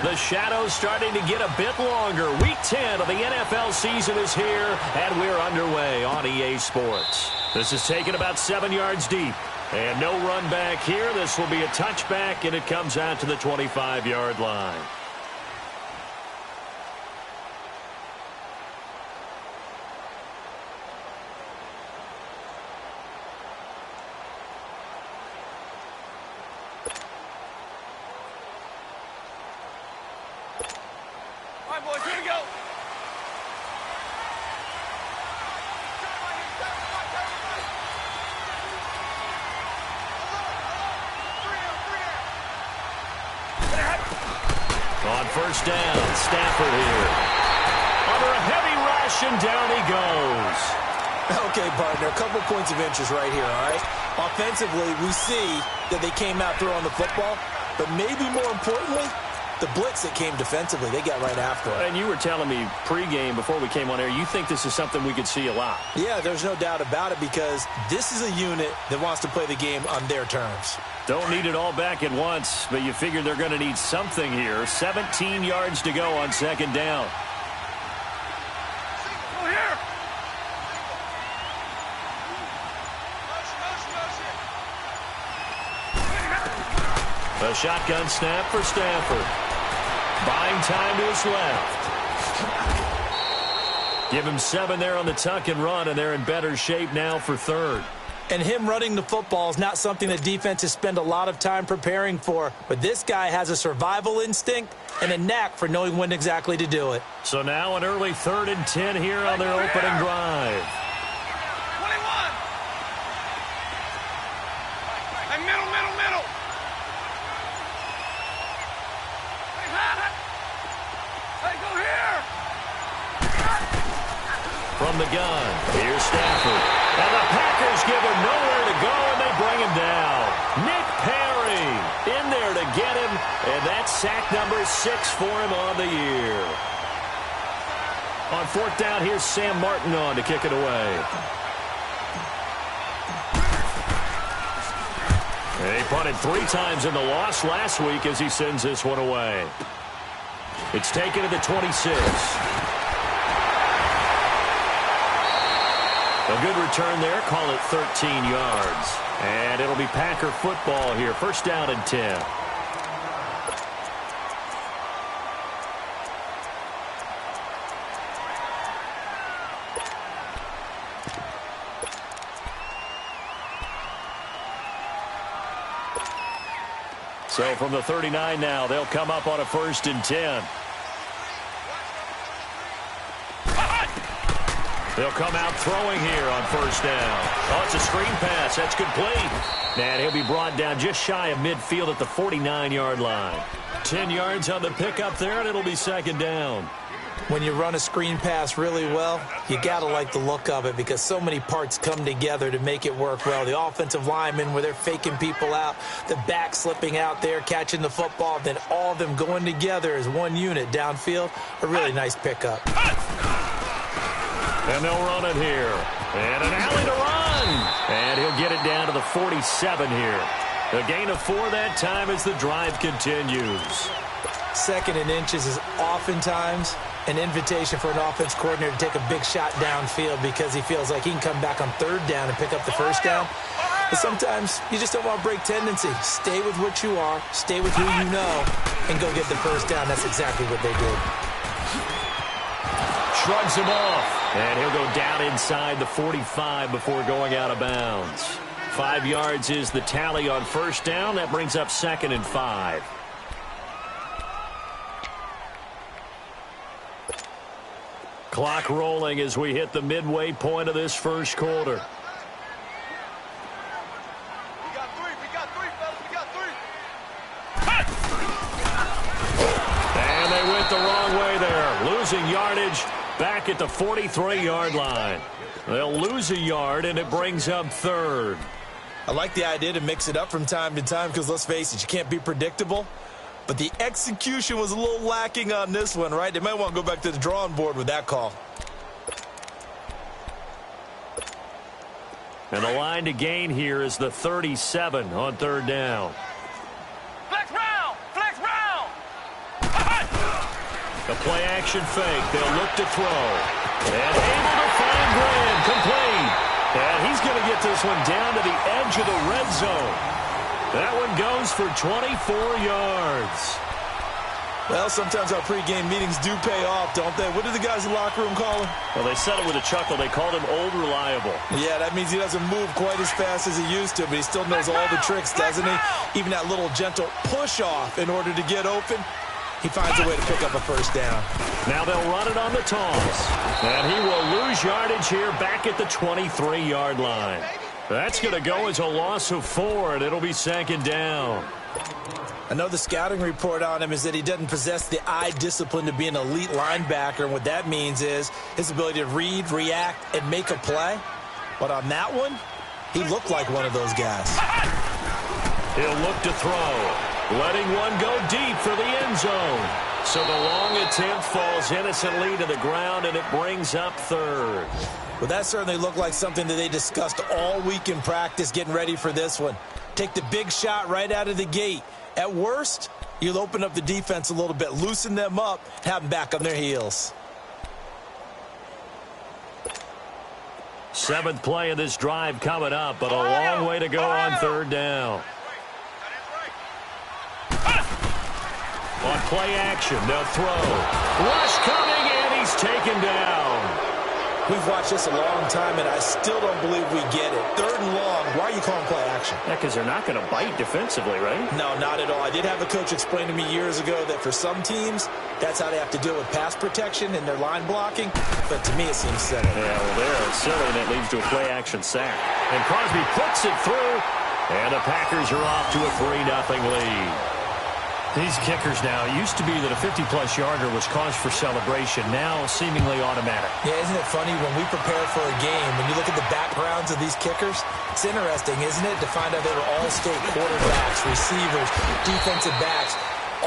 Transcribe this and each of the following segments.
The shadow's starting to get a bit longer. Week 10 of the NFL season is here, and we're underway on EA Sports. This is taken about 7 yards deep. And no run back here. This will be a touchback, and it comes out to the 25-yard line. All right, boys, here we go. On first down, Stafford here. Under a heavy rush, and down he goes. Okay, partner, a couple points of interest right here, all right? Offensively, we see that they came out throwing the football, but maybe more importantly, the blitz that came defensively, they got right after it. And you were telling me pregame before we came on air, you think this is something we could see a lot. Yeah, there's no doubt about it because this is a unit that wants to play the game on their terms. Don't need it all back at once, but you figure they're going to need something here. 17 yards to go on second down. Go here. A shotgun snap for Stafford. Buying time to his left. Give him 7 there on the tuck and run, and they're in better shape now for third. And him running the football is not something that defenses spend a lot of time preparing for. But this guy has a survival instinct and a knack for knowing when exactly to do it. So now an early 3rd and 10 here on their opening drive. 21. Hey, middle. Hey, go here. From the gun, here's Stafford. And the Packers give him nowhere to go, and they bring him down. Nick Perry in there to get him, and that's sack number 6 for him on the year. On 4th down, here's Sam Martin on to kick it away. And he punted 3 times in the loss last week as he sends this one away. It's taken to the 26. A good return there. Call it 13 yards. And it'll be Packer football here. First down and 10. So from the 39 now, they'll come up on a 1st and 10. They'll come out throwing here on 1st down. Oh, it's a screen pass. That's complete. And he'll be brought down just shy of midfield at the 49-yard line. 10 yards on the pickup there, and it'll be 2nd down. When you run a screen pass really well, you got to like the look of it because so many parts come together to make it work well. The offensive linemen where they're faking people out, the back slipping out there, catching the football, then all of them going together as one unit downfield. A really nice pickup. And they'll run it here. And an alley to run. And he'll get it down to the 47 here. A gain of 4 that time as the drive continues. 2nd and inches is oftentimes an invitation for an offense coordinator to take a big shot downfield because he feels like he can come back on 3rd down and pick up the 1st down. But sometimes you just don't want to break tendency. Stay with what you are, stay with who you know, and go get the 1st down. That's exactly what they did. Shrugs him off. And he'll go down inside the 45 before going out of bounds. 5 yards is the tally on 1st down. That brings up 2nd and 5. Clock rolling as we hit the midway point of this 1st quarter. We got 3, fellas. We got 3. And they went the wrong way there. Losing yardage back at the 43-yard line. They'll lose a yard, and it brings up 3rd. I like the idea to mix it up from time to time because, let's face it, you can't be predictable. But the execution was a little lacking on this one, right? They might want to go back to the drawing board with that call. And the line to gain here is the 37 on 3rd down. Flex round! A play-action fake. They'll look to throw. And able to find Graham. Complete. And he's going to get this one down to the edge of the red zone. That one goes for 24 yards. Well, sometimes our pregame meetings do pay off, don't they? What do the guys in the locker room call him? Well, they said it with a chuckle. They called him Old Reliable. Yeah, that means he doesn't move quite as fast as he used to, but he still knows all the tricks, doesn't he? Even that little gentle push-off in order to get open. He finds a way to pick up a first down. Now they'll run it on the toss. And he will lose yardage here back at the 23-yard line. That's going to go as a loss of 4, and it'll be second down. I know the scouting report on him is that he doesn't possess the eye discipline to be an elite linebacker. And what that means is his ability to read, react, and make a play. But on that one, he looked like one of those guys. He'll look to throw. Letting one go deep for the end zone. So the long attempt falls innocently to the ground, and it brings up third. Well, that certainly looked like something that they discussed all week in practice getting ready for this one. Take the big shot right out of the gate. At worst, you'll open up the defense a little bit, loosen them up, have them back on their heels. 7th play of this drive coming up, but a long way to go on third down. On play action, they'll throw. Rush coming, and he's taken down. We've watched this a long time, and I still don't believe we get it. 3rd and long, why are you calling play action? Yeah, because they're not going to bite defensively, right? No, not at all. I did have a coach explain to me years ago that for some teams, that's how they have to deal with pass protection and their line blocking. But to me, it seems silly. Yeah, well, they're silly, and it leads to a play action sack. And Crosby puts it through, and the Packers are off to a 3-0 lead. These kickers now, it used to be that a 50-plus yarder was cause for celebration, now seemingly automatic. Yeah, isn't it funny when we prepare for a game, when you look at the backgrounds of these kickers, it's interesting, isn't it, to find out they were all-state quarterbacks, receivers, defensive backs,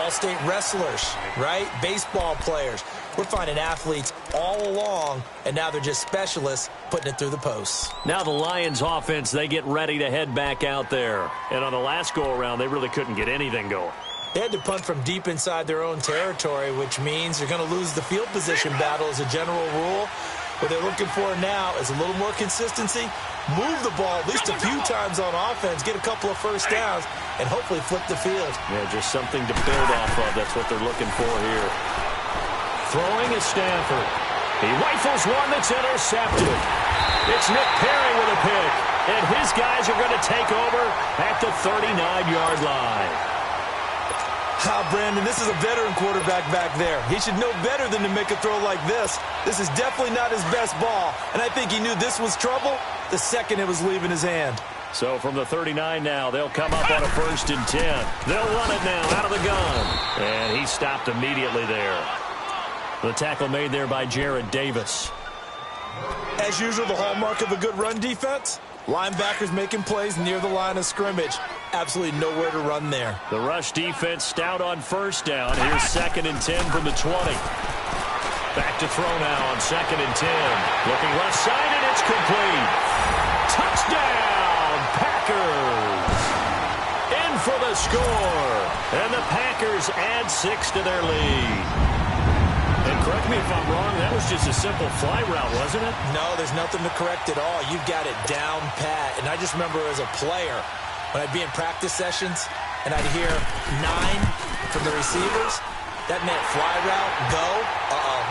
all-state wrestlers, right? Baseball players. We're finding athletes all along, and now they're just specialists putting it through the posts. Now the Lions offense, they get ready to head back out there. And on the last go-around, they really couldn't get anything going. They had to punt from deep inside their own territory, which means they're going to lose the field position battle as a general rule. What they're looking for now is a little more consistency, move the ball at least a few times on offense, get a couple of first downs, and hopefully flip the field. Yeah, just something to build off of. That's what they're looking for here. Throwing is Stafford. He rifles one that's intercepted. It's Nick Perry with a pick, and his guys are going to take over at the 39-yard line. Brandon, this is a veteran quarterback back there. He should know better than to make a throw like this. This is definitely not his best ball, and I think he knew this was trouble the second it was leaving his hand. So from the 39 now, they'll come up on a 1st and 10. They'll run it now out of the gun, and he stopped immediately there. The tackle made there by Jared Davis. As usual, the hallmark of a good run defense, linebackers making plays near the line of scrimmage. Absolutely nowhere to run there. The rush defense stout on 1st down. Here's 2nd and 10 from the 20. Back to throw now on 2nd and 10. Looking left side, and it's complete. Touchdown, Packers. In for the score. And the Packers add 6 to their lead. And correct me if I'm wrong, that was just a simple fly route, wasn't it? No, there's nothing to correct at all. You've got it down pat. And I just remember as a player, when I'd be in practice sessions and I'd hear 9 from the receivers, that meant fly route, go,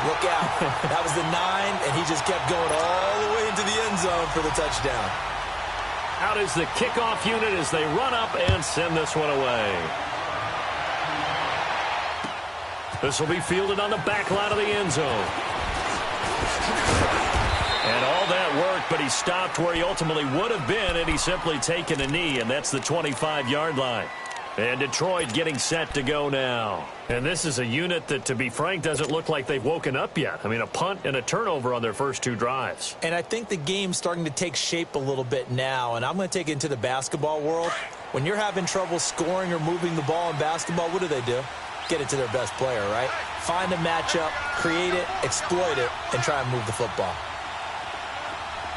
look out. That was the 9, and he just kept going all the way into the end zone for the touchdown. Out is the kickoff unit as they run up and send this one away. This will be fielded on the back line of the end zone. And all that worked, but he stopped where he ultimately would have been, and he's simply taken a knee, and that's the 25-yard line. And Detroit getting set to go now. And this is a unit that, to be frank, doesn't look like they've woken up yet. I mean, a punt and a turnover on their first 2 drives. And I think the game's starting to take shape a little bit now, and I'm going to take it into the basketball world. When you're having trouble scoring or moving the ball in basketball, what do? Get it to their best player, right? Find a matchup, create it, exploit it, and try and move the football.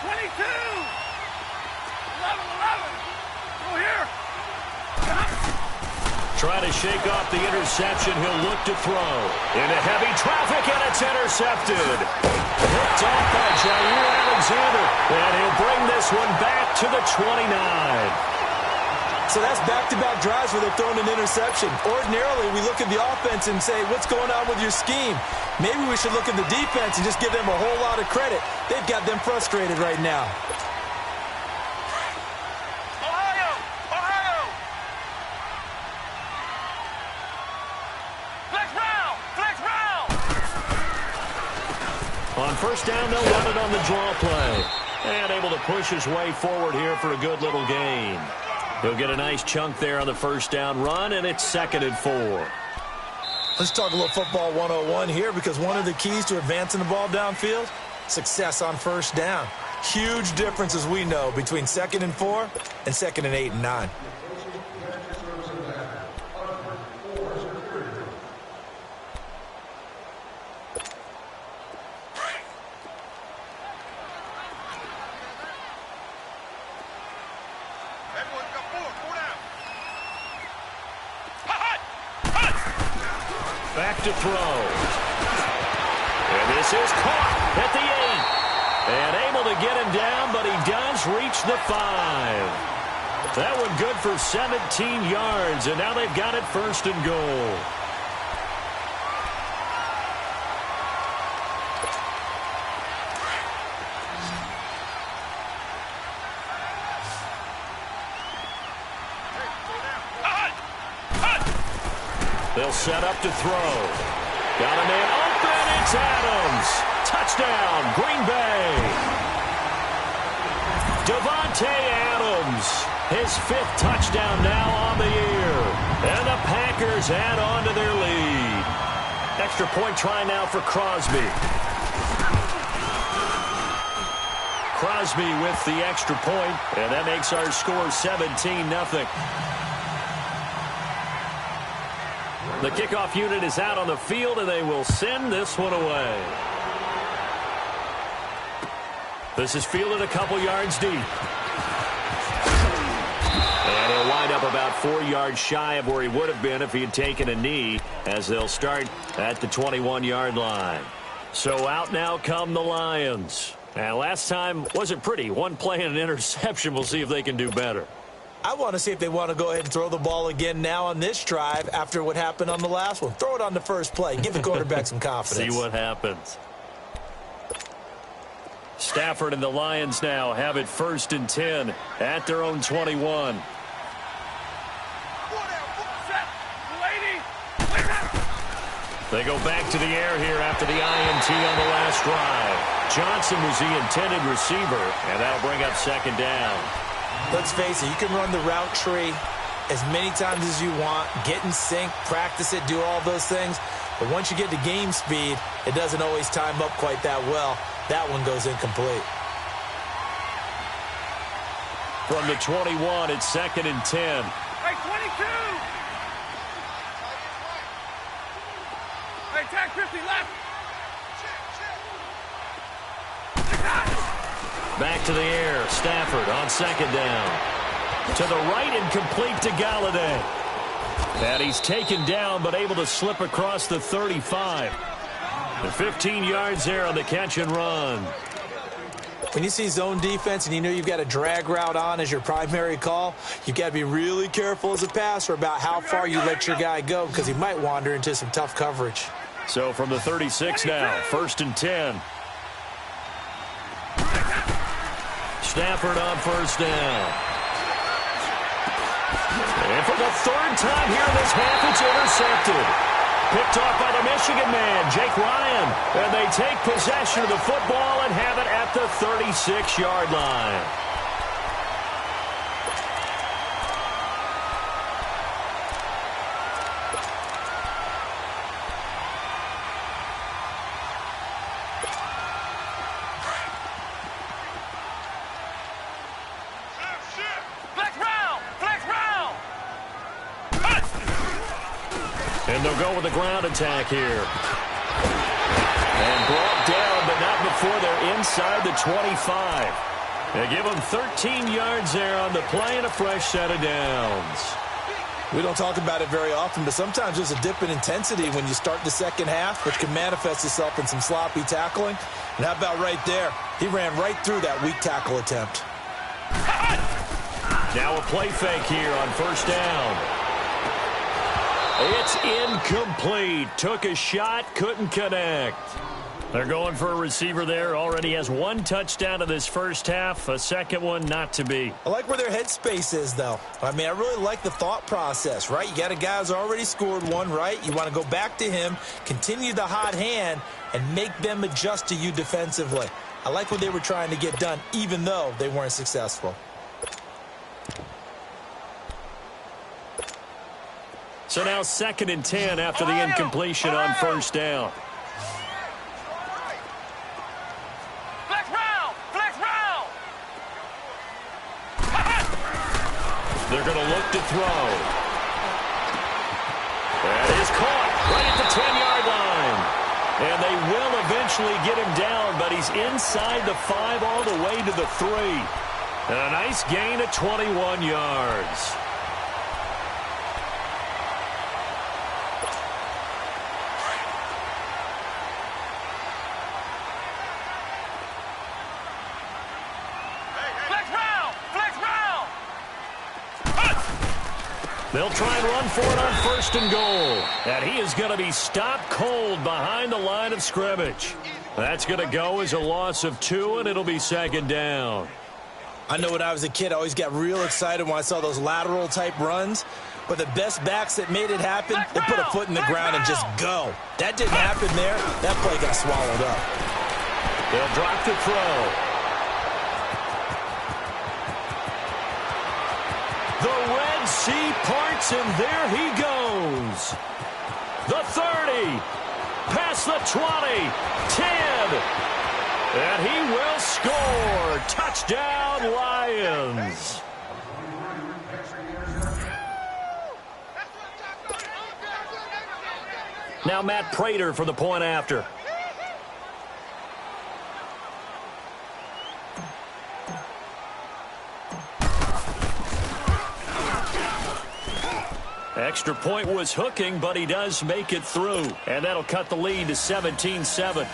22! 11, 11! Go here! Trying to shake off the interception, he'll look to throw. Into heavy traffic, and it's intercepted. Picked off by Jair Alexander, and he'll bring this one back to the 29. So that's back-to-back drives where they're throwing an interception. Ordinarily, we look at the offense and say, what's going on with your scheme? Maybe we should look at the defense and just give them a whole lot of credit. They've got them frustrated right now. Ohio! Ohio! Flex round! Flex round! On first down, they'll run it on the draw play. And able to push his way forward here for a good little gain. He'll get a nice chunk there on the first down run, and it's 2nd and 4. Let's talk a little football 101 here, because one of the keys to advancing the ball downfield, success on first down. Huge difference, as we know, between 2nd and 4 and 2nd and 8 and 9. Back to throw. And this is caught at the 8. And able to get him down, but he does reach the 5. That one good for 17 yards, and now they've got it 1st and goal. They'll set up to throw. Got a man open. It's Adams. Touchdown, Green Bay. Davante Adams. His 5th touchdown now on the year. And the Packers add on to their lead. Extra point try now for Crosby. Crosby with the extra point, and that makes our score 17-0. The kickoff unit is out on the field, and they will send this one away. This is fielded a couple yards deep. And he'll wind up about 4 yards shy of where he would have been if he had taken a knee, as they'll start at the 21-yard line. So out now come the Lions. And last time wasn't pretty. One play and an interception. We'll see if they can do better. I want to see if they want to go ahead and throw the ball again now on this drive after what happened on the last one. Throw it on the first play. Give the quarterback some confidence. See what happens. Stafford and the Lions now have it 1st and 10 at their own 21. They go back to the air here after the INT on the last drive. Johnson was the intended receiver, and that'll bring up 2nd down. Let's face it, you can run the route tree as many times as you want, get in sync, practice it, do all those things. But once you get to game speed, it doesn't always time up quite that well. That one goes incomplete. From the 21, it's 2nd and 10. Hey, 22! Hey, tag 50 left! Back to the air. Stafford on 2nd down. To the right and complete to Galladay. And he's taken down but able to slip across the 35. And 15 yards there on the catch and run. When you see zone defense and you know you've got a drag route on as your primary call, you've got to be really careful as a passer about how far you let your guy go, because he might wander into some tough coverage. So from the 36 now, 1st and 10. Stafford on 1st down. And for the 3rd time here in this half, it's intercepted. Picked off by the Michigan man, Jake Ryan. And they take possession of the football and have it at the 36-yard line. And they'll go with the ground attack here. And brought down, but not before they're inside the 25. They give them 13 yards there on the play and a fresh set of downs. We don't talk about it very often, but sometimes there's a dip in intensity when you start the second half, which can manifest itself in some sloppy tackling. And how about right there? He ran right through that weak tackle attempt. Now a play fake here on first down. It's incomplete. Took a shot, couldn't connect. They're going for a receiver there. Already has one touchdown in this first half. A second one not to be. I like where their headspace is, though. I mean, I really like the thought process, right? You got a guy who's already scored one, right? You want to go back to him, continue the hot hand, and make them adjust to you defensively. I like what they were trying to get done, even though they weren't successful. So now 2nd and 10 after the incompletion on first down. They're going to look to throw. That is caught right at the 10-yard line. And they will eventually get him down, but he's inside the 5 all the way to the 3. And a nice gain of 21 yards. They'll try and run for it on 1st and goal. And he is going to be stopped cold behind the line of scrimmage. That's going to go as a loss of 2, and it'll be 2nd down. I know when I was a kid, I always got real excited when I saw those lateral-type runs. But the best backs that made it happen, they put a foot in the ground and just go. That didn't happen there. That play got swallowed up. They'll drop the throw. The Red Sea parts, and there he goes. The 30, past the 20, 10, and he will score. Touchdown, Lions. Now Matt Prater for the point after. Extra point was hooking, but he does make it through. And that'll cut the lead to 17-7.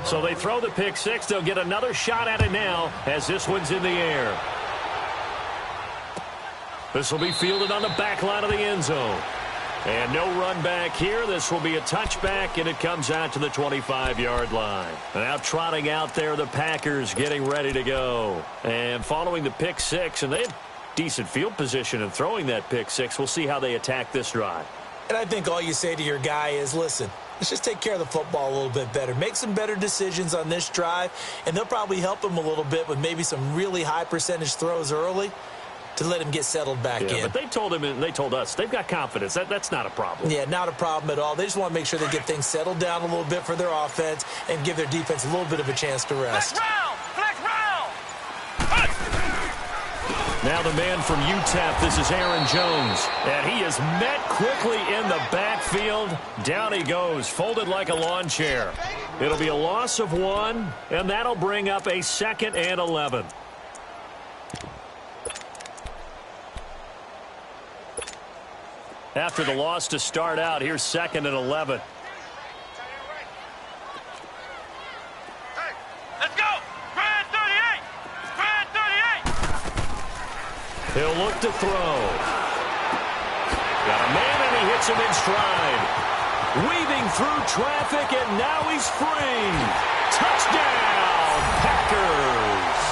So they throw the pick six. They'll get another shot at it now as this one's in the air. This will be fielded on the back line of the end zone. And no run back here. This will be a touchback, and it comes out to the 25-yard line. Now trotting out there, the Packers getting ready to go. And following the pick six, and they have decent field position in throwing that pick six. We'll see how they attack this drive. And I think all you say to your guy is, listen, let's just take care of the football a little bit better. Make some better decisions on this drive, and they'll probably help him a little bit with maybe some really high percentage throws early to let him get settled back in. But they told him and they told us they've got confidence. That's not a problem. Yeah, not a problem at all. They just want to make sure they get things settled down a little bit for their offense and give their defense a little bit of a chance to rest. Flex round! Now the man from UTEP, this is Aaron Jones. And he is met quickly in the backfield. Down he goes, folded like a lawn chair. It'll be a loss of 1, and that'll bring up a 2nd and 11. After the loss to start out, here's 2nd and 11. Hey, let's go! Grand 38! Grand 38! He'll look to throw. Got a man, and he hits him in stride. Weaving through traffic, and now he's free. Touchdown, Packers.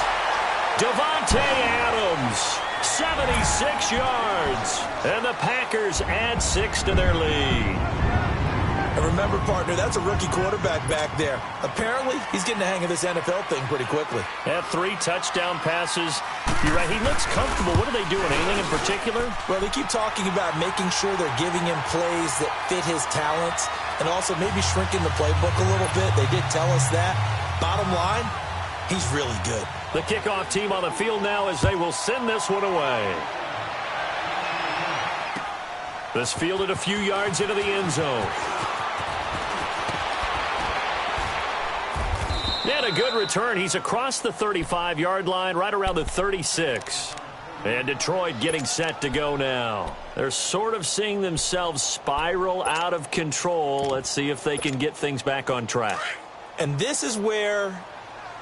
Devontae Adams. 76 yards. And the Packers add 6 to their lead. And remember, partner, that's a rookie quarterback back there. Apparently, he's getting the hang of this NFL thing pretty quickly. Had 3 touchdown passes. You're right, he looks comfortable. What are they doing? Anything in particular? Well, they keep talking about making sure they're giving him plays that fit his talents and also maybe shrinking the playbook a little bit. They did tell us that. Bottom line, he's really good. The kickoff team on the field now as they will send this one away. This fielded a few yards into the end zone. And a good return. He's across the 35-yard line, right around the 36. And Detroit getting set to go now. They're sort of seeing themselves spiral out of control. Let's see if they can get things back on track. And this is where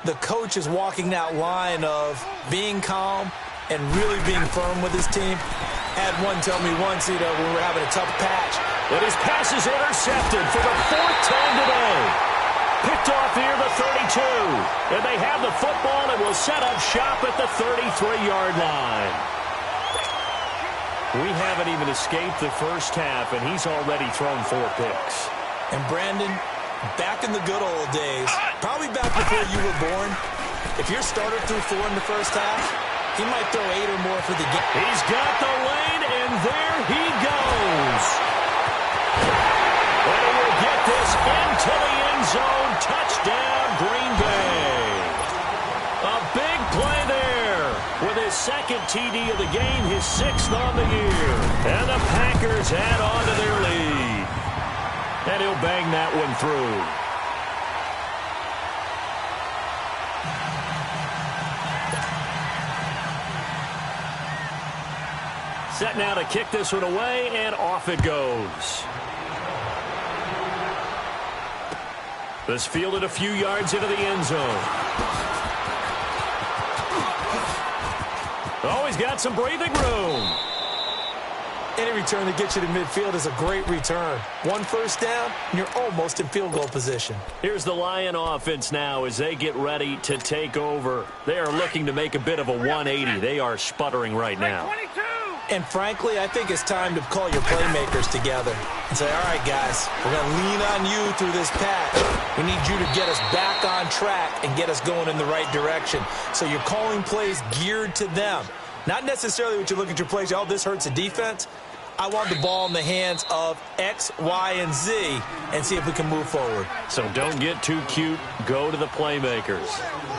the coach is walking that line of being calm and really being firm with his team. Had one tell me once, when we were having a tough patch. But his pass is intercepted for the 4th time today. Picked off here, the 32. And they have the football and will set up shop at the 33-yard line. We haven't even escaped the first half, and he's already thrown 4 picks. And Brandon, back in the good old days, probably back before you were born, if your starter threw 4 in the first half, he might throw 8 or more for the game. He's got the lane, and there he goes. And he will get this into the end zone. Touchdown, Green Bay. A big play there with his 2nd TD of the game, his 6th on the year. And the Packers add on to their lead. And he'll bang that one through. Set now to kick this one away, and off it goes. This fielded a few yards into the end zone. Oh, he's got some breathing room. Any return that gets you to midfield is a great return. 1 first down, and you're almost in field goal position. Here's the Lion offense now as they get ready to take over. They are looking to make a bit of a 180. They are sputtering right now. 22. And frankly, I think it's time to call your playmakers together and say, all right, guys, we're going to lean on you through this patch. We need you to get us back on track and get us going in the right direction. So you're calling plays geared to them. Not necessarily what you look at your plays, oh, this hurts the defense. I want the ball in the hands of X, Y, and Z and see if we can move forward. So don't get too cute. Go to the playmakers.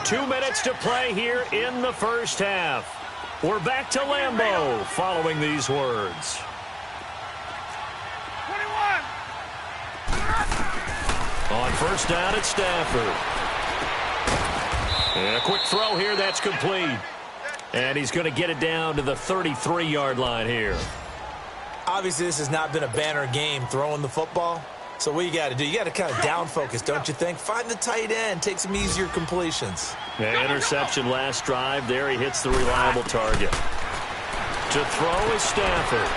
2 minutes to play here in the first half. We're back to Lambeau following these words. 21. On first down, it's Stafford. And a quick throw here, that's complete. And he's going to get it down to the 33-yard line here. Obviously, this has not been a banner game throwing the football. So what you got to do, you got to kind of down focus, don't you think? Find the tight end, take some easier completions. Interception last drive. There he hits the reliable target. To throw is Stafford.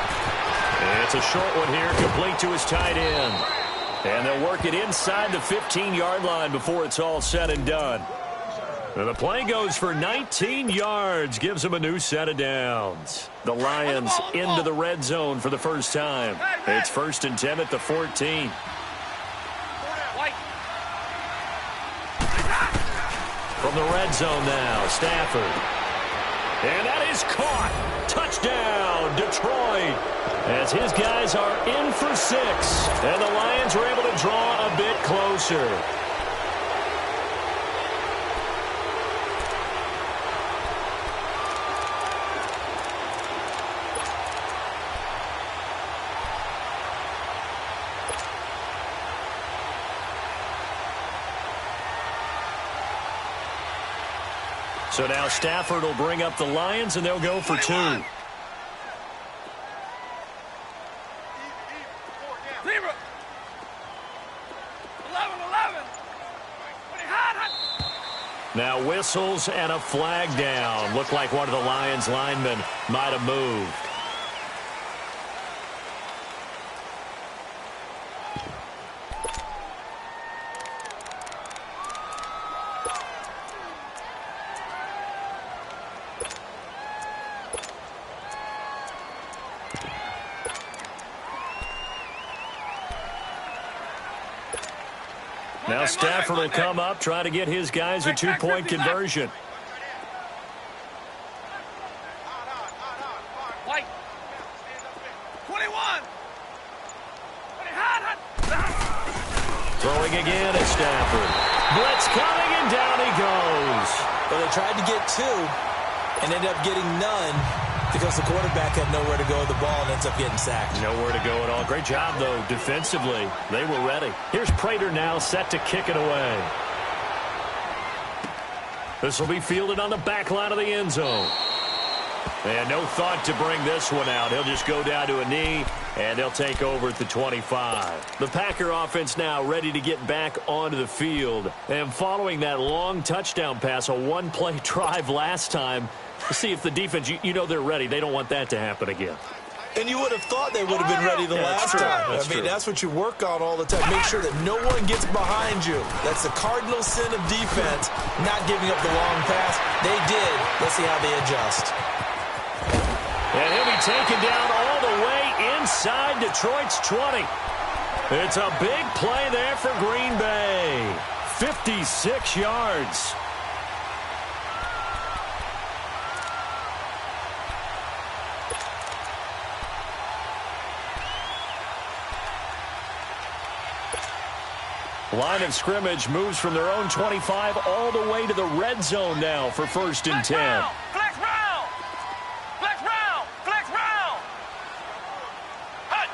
And it's a short one here, complete to his tight end. And they'll work it inside the 15-yard line before it's all said and done. And the play goes for 19 yards, gives them a new set of downs. The Lions into the red zone for the first time. It's 1st and 10 at the 14. From the red zone now, Stafford. And that is caught. Touchdown, Detroit. As his guys are in for 6. And the Lions are able to draw a bit closer. So now Stafford will bring up the Lions, and they'll go for 2. 0. Now whistles and a flag down. Looked like one of the Lions linemen might have moved. Now Stafford will come up, try to get his guys a 2-point conversion. White. 21. Throwing again at Stafford. Blitz coming, and down he goes. Well, they tried to get 2 and ended up getting none. because the quarterback had nowhere to go with the ball and ends up getting sacked. Nowhere to go at all. Great job, though, defensively. They were ready. Here's Prater now set to kick it away. This will be fielded on the back line of the end zone. And no thought to bring this one out. He'll just go down to a knee, and they'll take over at the 25. The Packer offense now ready to get back onto the field. And following that long touchdown pass, a one-play drive last time, to see if the defense, you know they're ready. They don't want that to happen again. And you would have thought they would have been ready the last time. That's what you work on all the time. Make sure that no one gets behind you. That's the cardinal sin of defense, not giving up the long pass. They did. Let's see how they adjust. And he'll be taken down all the way inside Detroit's 20. It's a big play there for Green Bay. 56 yards. Line of scrimmage moves from their own 25 all the way to the red zone now for 1st and 10. Flex round! Flex round! Flex round! Hut!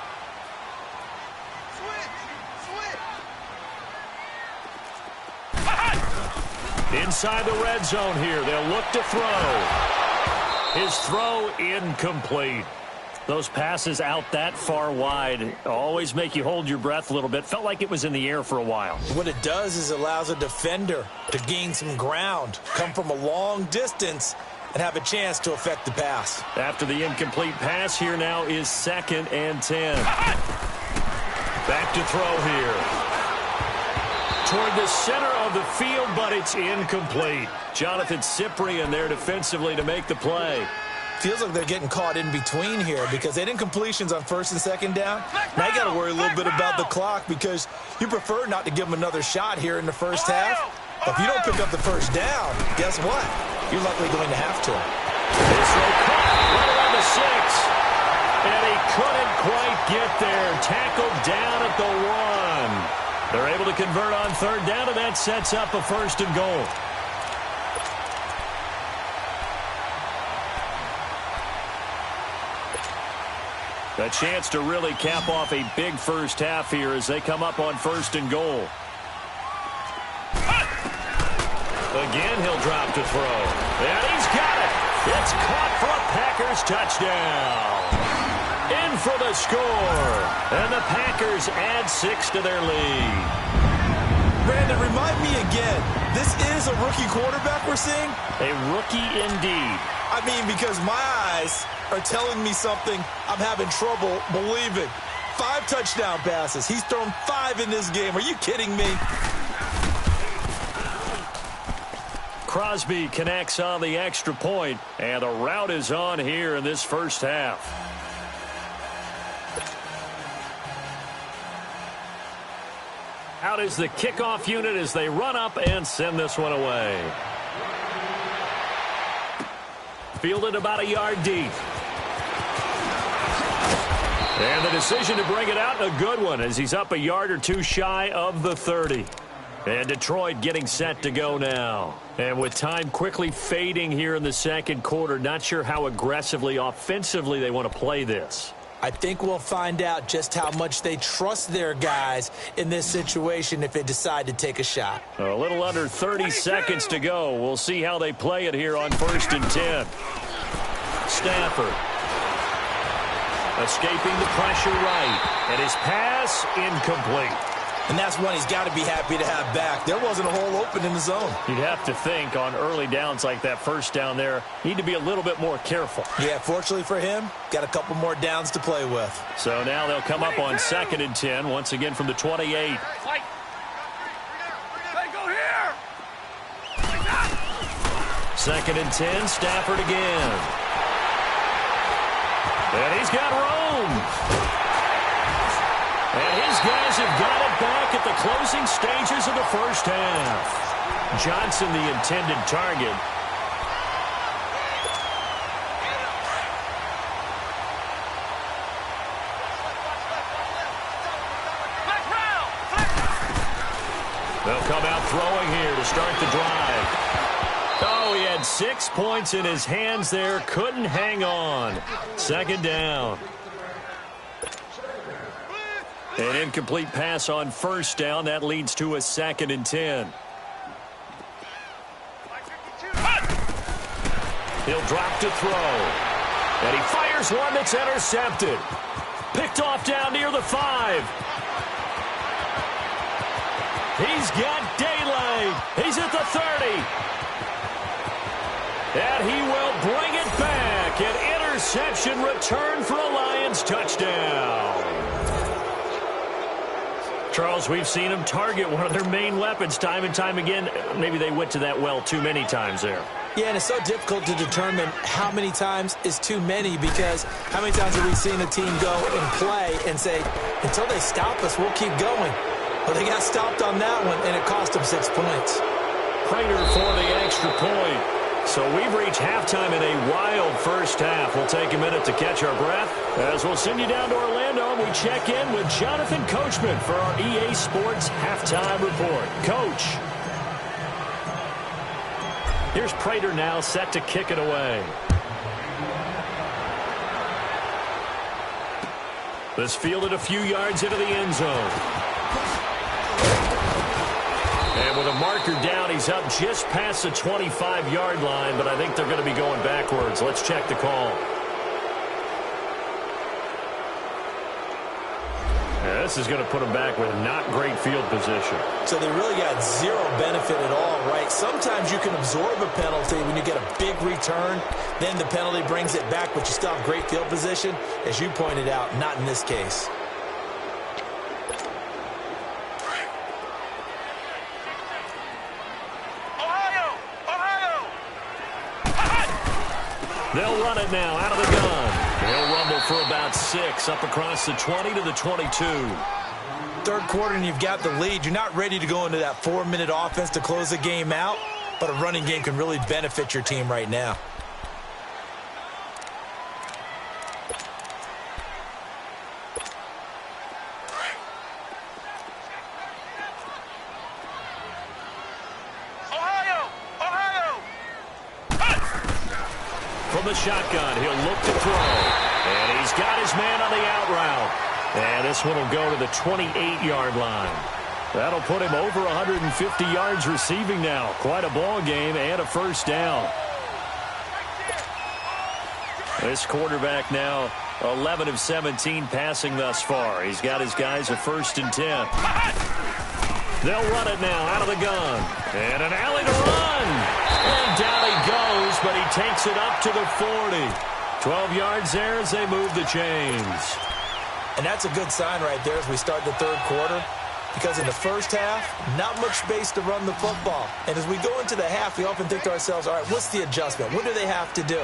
Switch! Inside the red zone here, they'll look to throw. His throw incomplete. Those passes out that far wide always make you hold your breath a little bit. Felt like it was in the air for a while. What it does is it allows a defender to gain some ground, come from a long distance, and have a chance to affect the pass. After the incomplete pass, here now is 2nd and 10. Back to throw here. Toward the center of the field, but it's incomplete. Jonathan Cyprien there defensively to make the play. Feels like they're getting caught in between here because they didn't completions on 1st and 2nd down. Now you got to worry a little bit about the clock because you prefer not to give them another shot here in the first half. But if you don't pick up the first down, guess what? You're likely going to have to. This will cut right around the 6. And he couldn't quite get there. Tackled down at the 1. They're able to convert on 3rd down, and that sets up a 1st and goal. A chance to really cap off a big first half here as they come up on 1st and goal. Again, he'll drop to throw. And he's got it. It's caught for a Packers touchdown. In for the score. And the Packers add 6 to their lead. Brandon, remind me again, this is a rookie quarterback we're seeing? A rookie indeed. I mean, because my eyes are telling me something I'm having trouble believing. 5 touchdown passes. He's thrown 5 in this game. Are you kidding me? Crosby connects on the extra point, and the route is on here in this first half. Out is the kickoff unit as they run up and send this one away. Fielded about a yard deep. And the decision to bring it out, a good one, as he's up a yard or 2 shy of the 30. And Detroit getting set to go now. And with time quickly fading here in the 2nd quarter, not sure how aggressively, offensively they want to play this. I think we'll find out just how much they trust their guys in this situation if they decide to take a shot. A little under 30 seconds to go. We'll see how they play it here on 1st and 10. Stafford escaping the pressure right. And his pass incomplete. And that's one he's got to be happy to have back. There wasn't a hole open in the zone. You'd have to think on early downs like that first down there, need to be a little bit more careful. Yeah, fortunately for him, got a couple more downs to play with. So now they'll come up on 2nd and 10, once again from the 28. Hey, go here! 2nd and 10, Stafford again. And he's got room. And his guys have got it back at the closing stages of the first half. Johnson, the intended target. They'll come out throwing here to start the drive. Oh, he had had 6 points in his hands there. Couldn't hang on. Second down. An incomplete pass on first down. That leads to a 2nd and 10. He'll drop to throw. And he fires one that's intercepted. Picked off down near the 5. He's got daylight. He's at the 30. And he will bring it back. An interception return for a Lions touchdown. Charles, we've seen them target one of their main weapons time and time again. Maybe they went to that well too many times there. Yeah, and it's so difficult to determine how many times is too many, because how many times have we seen a team go and play and say, until they stop us, we'll keep going. Well, they got stopped on that one, and it cost them 6 points. Prater for the extra point. So we've reached halftime in a wild first half. We'll take a minute to catch our breath as we'll send you down to Orlando. We check in with Jonathan Coachman for our EA Sports Halftime Report. Coach. Here's Prater now set to kick it away. This fielded a few yards into the end zone. And with a marker down, he's up just past the 25-yard line, but I think they're going to be going backwards. Let's check the call. Yeah, this is going to put them back with not great field position. So they really got zero benefit at all, right? Sometimes you can absorb a penalty when you get a big return. Then the penalty brings it back, but you still have great field position. As you pointed out, not in this case. They'll run it now out of the gun. They'll rumble for about 6 up across the 20 to the 22. Third quarter and you've got the lead. You're not ready to go into that 4-minute offense to close the game out, but a running game can really benefit your team right now. From the shotgun, he'll look to throw. And he's got his man on the out route. And this one will go to the 28-yard line. That'll put him over 150 yards receiving now. Quite a ball game and a first down. This quarterback now 11 of 17 passing thus far. He's got his guys a 1st and 10. They'll run it now out of the gun. And an alley to run. And down he goes, but he takes it up to the 40. 12 yards there as they move the chains. And that's a good sign right there as we start the third quarter. Because in the first half, not much space to run the football. And as we go into the half, we often think to ourselves, all right, what's the adjustment? What do they have to do?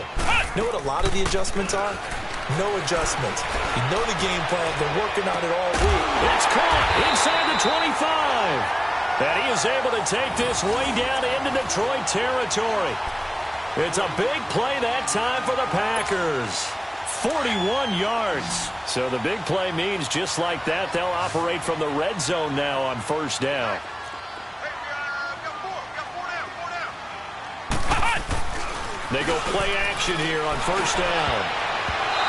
You know what a lot of the adjustments are? No adjustments. You know the game plan. Been working on it all week. It's caught inside the 25. And he is able to take this way down into Detroit territory. It's a big play that time for the Packers. 41 yards. So the big play means just like that, they'll operate from the red zone now on first down. They go play action here on first down.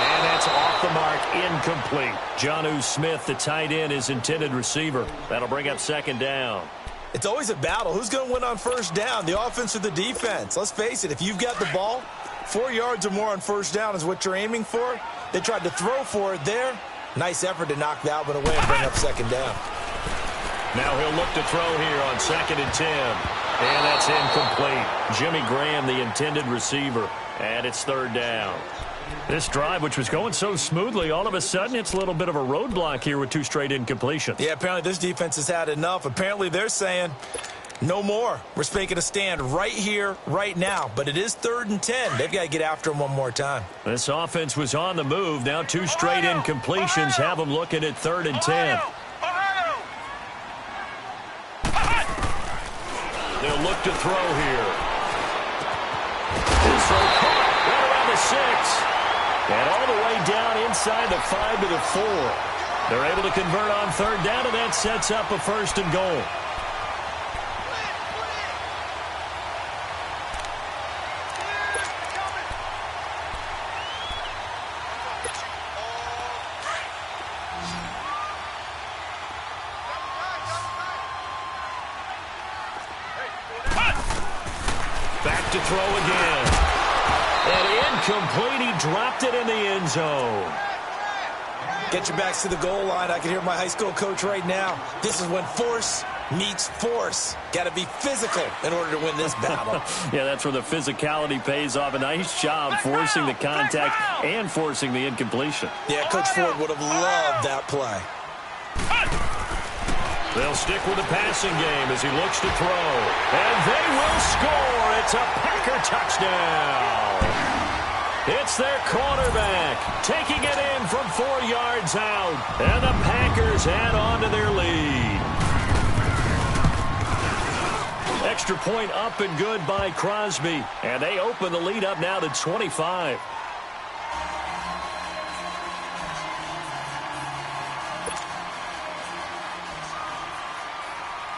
And that's off the mark, incomplete. Jonnu Smith, the tight end, is intended receiver. That'll bring up second down. It's always a battle. Who's going to win on first down, the offense or the defense? Let's face it, if you've got the ball, 4 yards or more on first down is what you're aiming for. They tried to throw for it there. Nice effort to knock that one away and bring up second down. Now he'll look to throw here on 2nd and 10. And that's incomplete. Jimmy Graham, the intended receiver. And it's third down. This drive, which was going so smoothly, all of a sudden it's a little bit of a roadblock here with 2 straight incompletions. Yeah, apparently this defense has had enough. Apparently they're saying no more. We're making a stand right here, right now. But it is 3rd and 10. They've got to get after him one more time. This offense was on the move. Now 2 straight incompletions have them looking at 3rd and 10. They'll look to throw here. This throw caught right around the 6. And all the way down inside the 5 to the 4. They're able to convert on third down, and that sets up a 1st and goal. to throw again. And incomplete. He dropped it in the end zone. Get your backs to the goal line. I can hear my high school coach right now. This is when force meets force. Got to be physical in order to win this battle. Yeah, that's where the physicality pays off. A nice job forcing the contact and forcing the incompletion. Yeah, Coach Ford would have loved that play. They'll stick with the passing game as he looks to throw. And they will score. It's a Packer touchdown. It's their quarterback taking it in from 4 yards out. And the Packers add on to their lead. Extra point up and good by Crosby. And they open the lead up now to 25.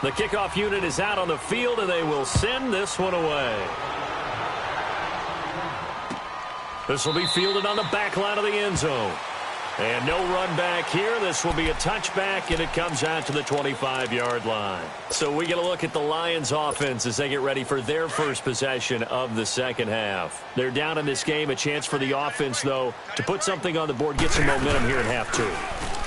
The kickoff unit is out on the field, and they will send this one away. This will be fielded on the back line of the end zone. And no run back here. This will be a touchback, and it comes out to the 25-yard line. So we get a look at the Lions offense as they get ready for their first possession of the second half. They're down in this game. A chance for the offense, though, to put something on the board, get some momentum here in half two.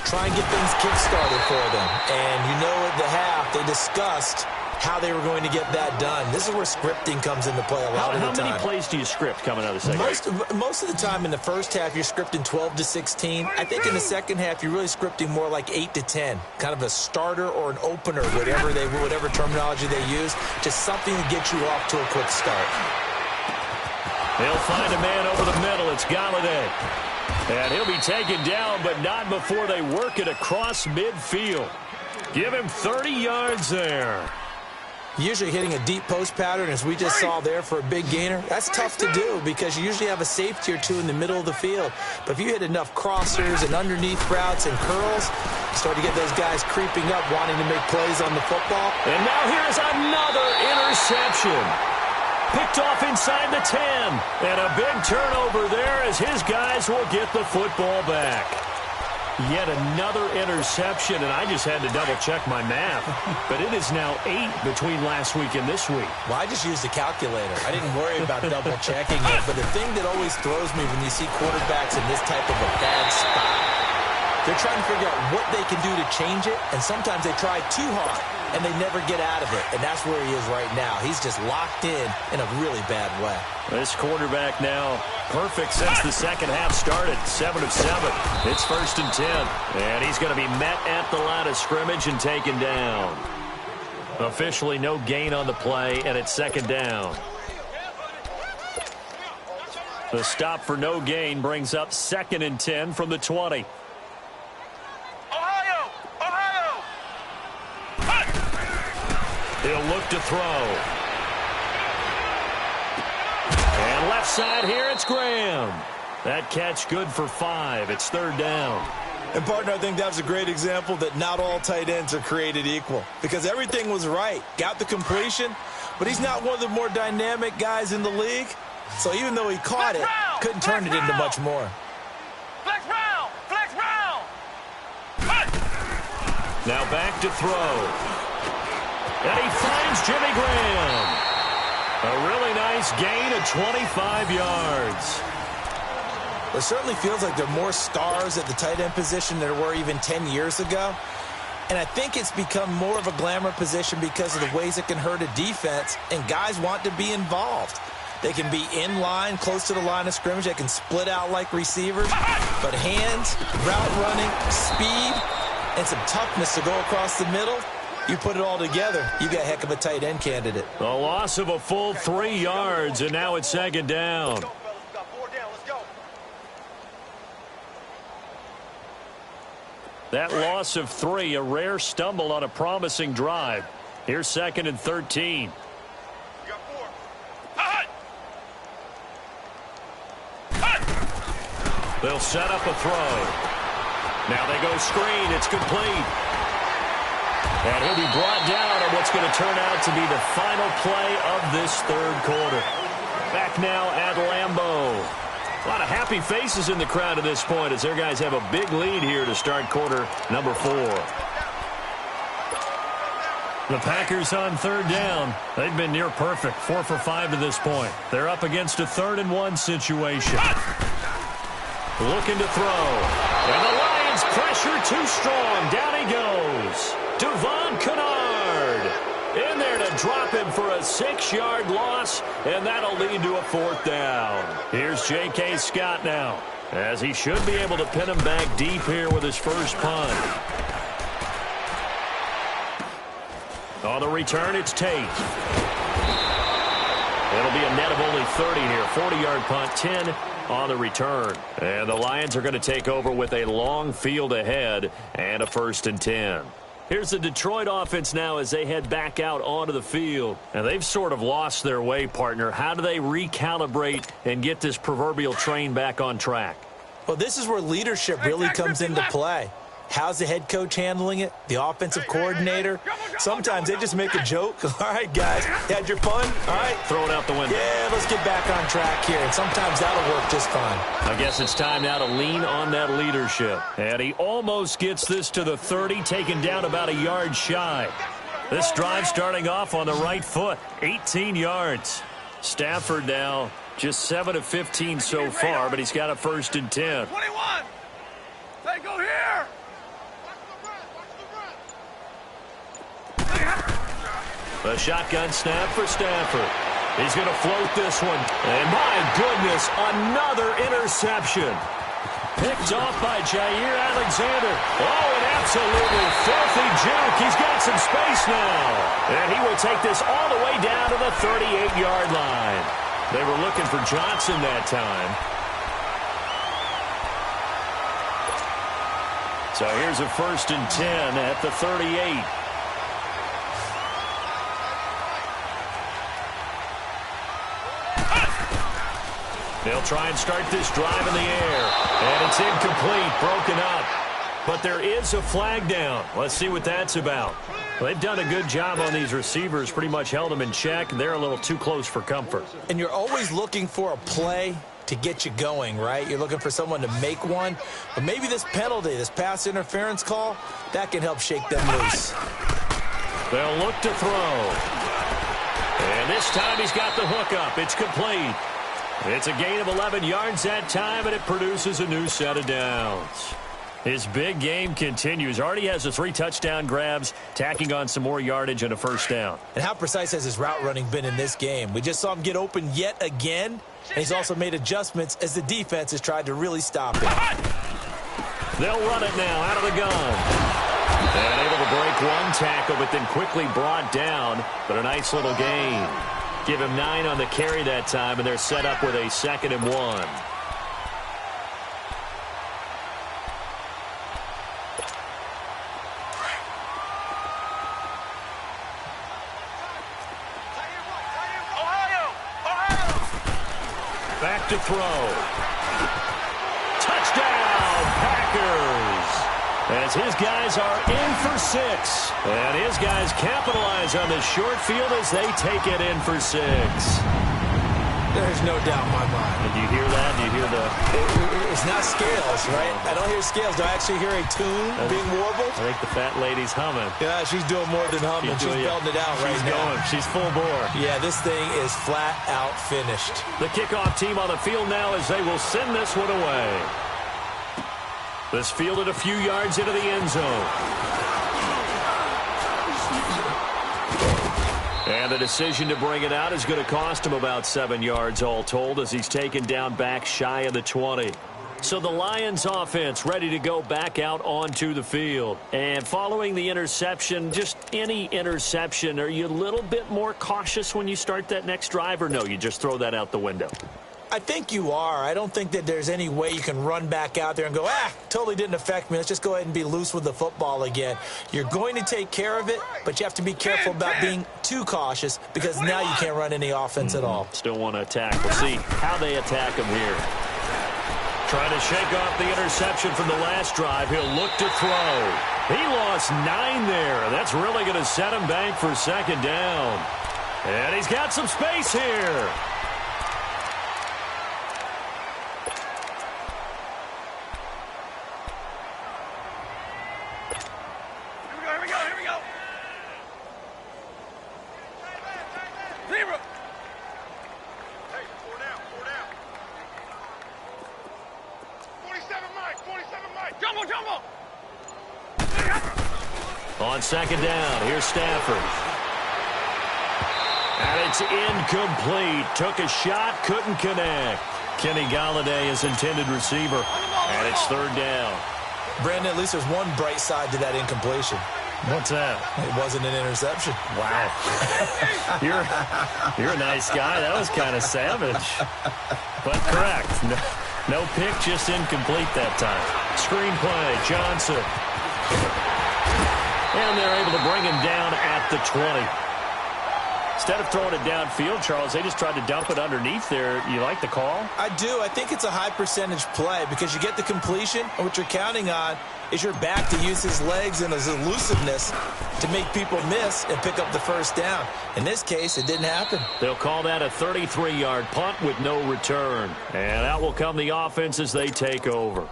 Try and get things kick-started for them. And you know at the half, they discussed how they were going to get that done. This is where scripting comes into play a lot of the time. How many plays do you script coming out of the second? Most of the time in the first half, you're scripting 12 to 16. I think in the second half, you're really scripting more like 8 to 10. Kind of a starter or an opener, whatever terminology they use. Just something to get you off to a quick start. They'll find a man over the middle. It's Galladay. And he'll be taken down, but not before they work it across midfield. Give him 30 yards there. Usually hitting a deep post pattern, as we just saw there for a big gainer, that's tough to do because you usually have a safety or two in the middle of the field. But if you hit enough crossers and underneath routes and curls, you start to get those guys creeping up, wanting to make plays on the football. And now here's another interception. Picked off inside the 10. And a big turnover there as his guys will get the football back. Yet another interception, and I just had to double-check my math. But it is now 8 between last week and this week. Well, I just used a calculator. I didn't worry about double-checking it. But the thing that always throws me when you see quarterbacks in this type of a bad spot, they're trying to figure out what they can do to change it, and sometimes they try too hard, and they never get out of it. And that's where he is right now. He's just locked in a really bad way. This quarterback now perfect since the second half started. 7 of 7. It's 1st and 10. And he's going to be met at the line of scrimmage and taken down. Officially no gain on the play, and it's 2nd down. The stop for no gain brings up 2nd and 10 from the 20. Ohio! He'll look to throw. And left side here, it's Graham. That catch good for 5. It's 3rd down. And, partner, I think that was a great example that not all tight ends are created equal because everything was right. Got the completion, but he's not one of the more dynamic guys in the league. So even though he caught it, couldn't turn it into much more. Flex round! Flex round! Now back to throw. And he finds Jimmy Graham. A really nice gain of 25 yards. It certainly feels like there are more stars at the tight end position than there were even 10 years ago. And I think it's become more of a glamour position because of the ways it can hurt a defense, and guys want to be involved. They can be in line, close to the line of scrimmage. They can split out like receivers. But hands, route running, speed, and some toughness to go across the middle, you put it all together, you got a heck of a tight end candidate. A loss of a full 3 yards, and now it's 2nd down. That loss of 3, a rare stumble on a promising drive. Here's 2nd and 13. They'll set up a throw. Now they go screen. It's complete. And he'll be brought down on what's going to turn out to be the final play of this 3rd quarter. Back now at Lambeau. A lot of happy faces in the crowd at this point as their guys have a big lead here to start quarter number 4. The Packers on third down. They've been near perfect, 4 for 5 to this point. They're up against a 3rd and 1 situation. Looking to throw. And the Lions pressure too strong. Down he goes. Devon Kennard in there to drop him for a 6-yard loss, and that'll lead to a 4th down. Here's J.K. Scott now, as he should be able to pin him back deep here with his first punt. On the return, it's Tate. It'll be a net of only 30 here. 40-yard punt, 10 on the return. And the Lions are going to take over with a long field ahead and a 1st and 10. Here's the Detroit offense now as they head back out onto the field. And they've sort of lost their way, partner. How do they recalibrate and get this proverbial train back on track? Well, this is where leadership really comes into play. How's the head coach handling it? The offensive coordinator? Sometimes they just make a joke. All right, guys, had your fun? All right. Throw it out the window. Yeah, let's get back on track here. And sometimes that'll work just fine. I guess it's time now to lean on that leadership. And he almost gets this to the 30, taken down about a yard shy. This drive starting off on the right foot, 18 yards. Stafford now just 7 of 15 so far, but he's got a 1st and 10. 21. They go here. A shotgun snap for Stafford. He's going to float this one. And my goodness, another interception. Picked off by Jair Alexander. Oh, an absolutely filthy juke. He's got some space now. And he will take this all the way down to the 38-yard line. They were looking for Johnson that time. So here's a 1st and 10 at the 38. They'll try and start this drive in the air. And it's incomplete, broken up. But there is a flag down. Let's see what that's about. Well, they've done a good job on these receivers, pretty much held them in check, and they're a little too close for comfort. And you're always looking for a play to get you going, right? You're looking for someone to make one. But maybe this penalty, this pass interference call, that can help shake them loose. They'll look to throw. And this time he's got the hook up. It's complete. It's a gain of 11 yards that time, and it produces a new set of downs. His big game continues. Already has the 3 touchdown grabs, tacking on some more yardage and a 1st down. And how precise has his route running been in this game? We just saw him get open yet again, and he's also made adjustments as the defense has tried to really stop him. They'll run it now out of the gun. And able to break one tackle, but then quickly brought down, but a nice little gain. Give him 9 on the carry that time, and they're set up with a 2nd and 1. Back to throw. Touchdown, Packers. As his guys are in for 6. And his guys capitalize on the short field as they take it in for 6. There's no doubt in my mind. And do you hear that? Do you hear the... It's not scales, right? I don't hear scales. Do I actually hear a tune being warbled? I think the fat lady's humming. Yeah, she's doing more than humming. She's belting it out right now. She's going. She's full bore. Yeah, this thing is flat out finished. The kickoff team on the field now as they will send this one away. This fielded a few yards into the end zone. And the decision to bring it out is going to cost him about 7 yards all told as he's taken down back shy of the 20. So the Lions offense ready to go back out onto the field. And following the interception, just any interception, are you a little bit more cautious when you start that next drive, or no, you just throw that out the window? I think you are. I don't think that there's any way you can run back out there and go, totally didn't affect me. Let's just go ahead and be loose with the football again. You're going to take care of it, but you have to be careful about being too cautious because now you can't run any offense at all. Still want to attack. We'll see how they attack him here. Trying to shake off the interception from the last drive. He'll look to throw. He lost 9 there. That's really going to set him back for 2nd down. And he's got some space here. Jumbo! On second down, here's Stafford. And it's incomplete. Took a shot, couldn't connect. Kenny Golladay is intended receiver. And it's third down. Brandon, at least there's one bright side to that incompletion. What's that? It wasn't an interception. Wow. You're a nice guy. That was kind of savage. But correct. No pick, just incomplete that time. Screenplay, Johnson. And they're able to bring him down at the 20. Instead of throwing it downfield, Charles, they just tried to dump it underneath there. You like the call? I do. I think it's a high percentage play because you get the completion, and what you're counting on is your back to use his legs and his elusiveness to make people miss and pick up the first down. In this case, it didn't happen. They'll call that a 33-yard punt with no return. And out will come the offense as they take over.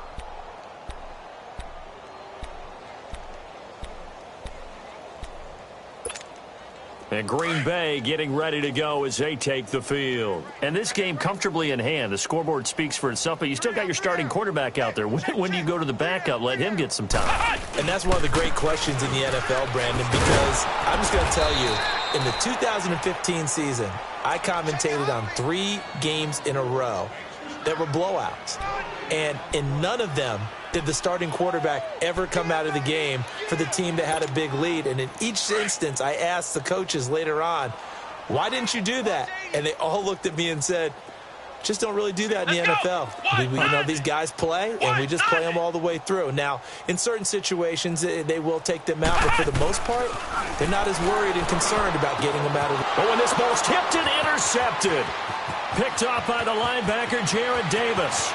And Green Bay getting ready to go as they take the field. And this game comfortably in hand. The scoreboard speaks for itself, but you still got your starting quarterback out there. When do you go to the backup? Let him get some time. And that's one of the great questions in the NFL, Brandon, because I'm just going to tell you, in the 2015 season, I commentated on 3 games in a row that were blowouts. And in none of them did the starting quarterback ever come out of the game for the team that had a big lead. And in each instance, I asked the coaches later on, why didn't you do that? And they all looked at me and said, just don't really do that in the NFL. These guys play, and we just play them all the way through. Now, in certain situations, they will take them out, but for the most part, they're not as worried and concerned about getting them out of the... But when this ball's tipped and intercepted, picked off by the linebacker, Jared Davis.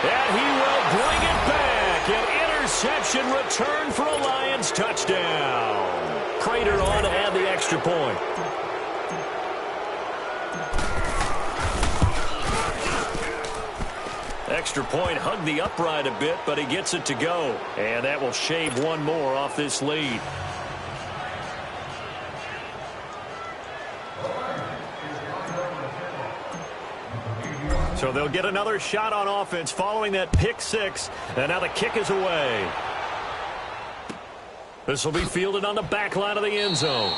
And he will bring it back. An interception return for a Lions touchdown. Prater on to add the extra point. Extra point hugged the upright a bit, but he gets it to go. And that will shave one more off this lead. So they'll get another shot on offense following that pick six. And now the kick is away. This will be fielded on the back line of the end zone.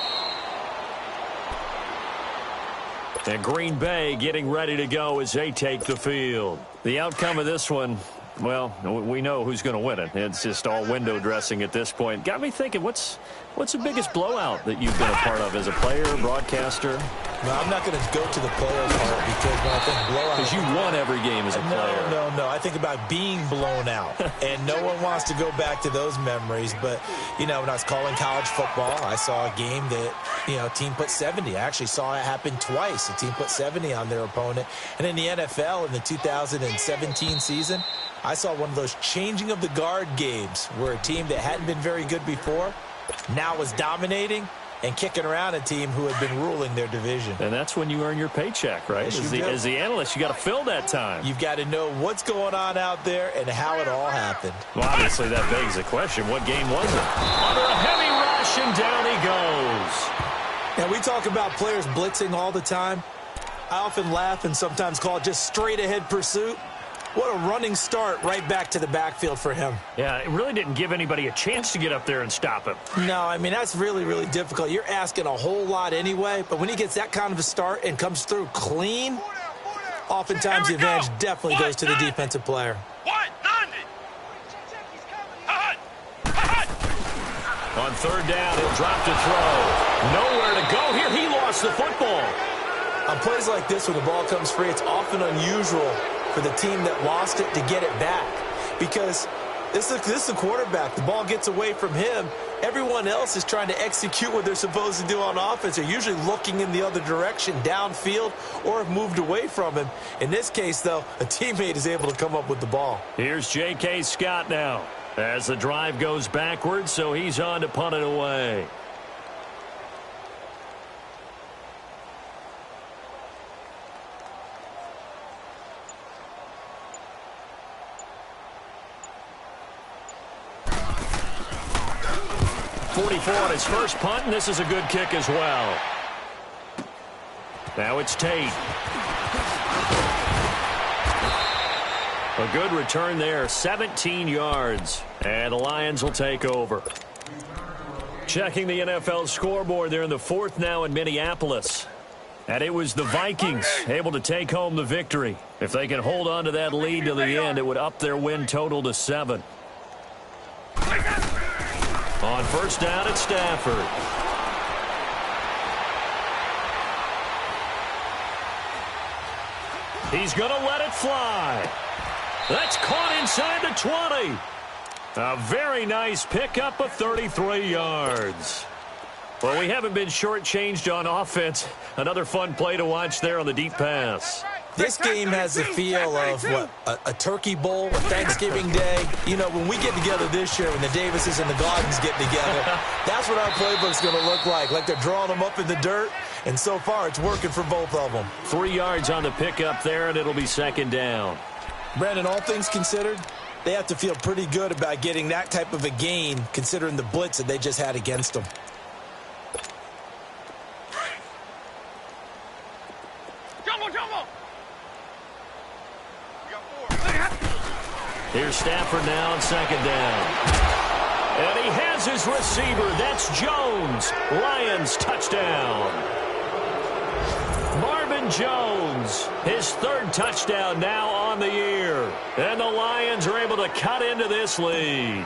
And Green Bay getting ready to go as they take the field. The outcome of this one, well, we know who's going to win it. It's just all window dressing at this point. Got me thinking, what's the biggest blowout that you've been a part of as a player, broadcaster? No, I'm not going to go to the player part because when I think blowout... Because you won every game as a player. No. I think about being blown out. And no one wants to go back to those memories. But, when I was calling college football, I saw a game that, team put 70. I actually saw it happen twice. The team put 70 on their opponent. And in the NFL, in the 2017 season, I saw one of those changing of the guard games where a team that hadn't been very good before now was dominating and kicking around a team who had been ruling their division. And that's when you earn your paycheck, right? Yes, as the analyst, you got to fill that time. You've got to know what's going on out there and how it all happened. Well, obviously, that begs the question, what game was it? Under a heavy rush, and down he goes. And we talk about players blitzing all the time. I often laugh and sometimes call it just straight-ahead pursuit. What a running start right back to the backfield for him. Yeah, it really didn't give anybody a chance to get up there and stop him. No, that's really, really difficult. You're asking a whole lot anyway, but when he gets that kind of a start and comes through clean, oftentimes the advantage definitely goes to the defensive player. On third down, he'll drop to throw. Nowhere to go here. He lost the football. On plays like this, when the ball comes free, it's often unusual for the team that lost it to get it back. Because this is a quarterback. The ball gets away from him. Everyone else is trying to execute what they're supposed to do on offense. They're usually looking in the other direction, downfield, or have moved away from him. In this case, though, a teammate is able to come up with the ball. Here's J.K. Scott now as the drive goes backwards, so he's on to punt it away. On his first punt, and this is a good kick as well. Now it's Tate. A good return there, 17 yards. And the Lions will take over. Checking the NFL scoreboard, they're in the fourth now in Minneapolis. And it was the Vikings able to take home the victory. If they can hold on to that lead to the end, it would up their win total to 7. On first down, it's Stafford. He's going to let it fly. That's caught inside the 20. A very nice pickup of 33 yards. Well, we haven't been shortchanged on offense. Another fun play to watch there on the deep pass. This game has the feel of, a turkey bowl, a Thanksgiving day. You know, when we get together this year, when the Davises and the Gardens get together, that's what our playbook's going to look like. Like they're drawing them up in the dirt, and so far it's working for both of them. 3 yards on the pickup there, and it'll be second down. Brandon, all things considered, they have to feel pretty good about getting that type of a gain, considering the blitz that they just had against them. Here's Stafford now on second down. And he has his receiver. That's Jones. Lions touchdown. Marvin Jones, his third touchdown now on the year. And the Lions are able to cut into this lead.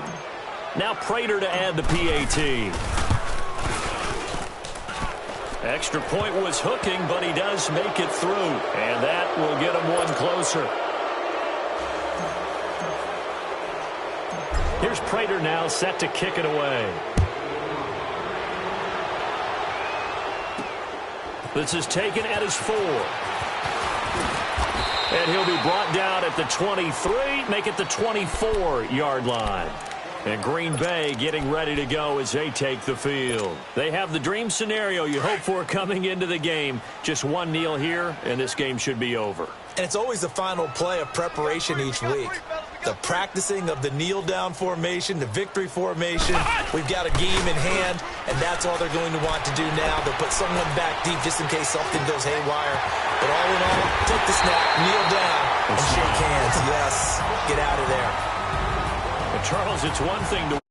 Now Prater to add the PAT. Extra point was hooking, but he does make it through. And that will get him one closer. Here's Prater now set to kick it away. This is taken at his 4. And he'll be brought down at the 23, make it the 24-yard line. And Green Bay getting ready to go as they take the field. They have the dream scenario you hope for coming into the game. Just one kneel here, and this game should be over. And it's always the final play of preparation each week. The practicing of the kneel-down formation, the victory formation. We've got a game in hand, and that's all they're going to want to do now. They'll put someone back deep just in case something goes haywire. But all in all, take the snap, kneel down, and shake hands. Yes, get out of there. But Charles, it's one thing to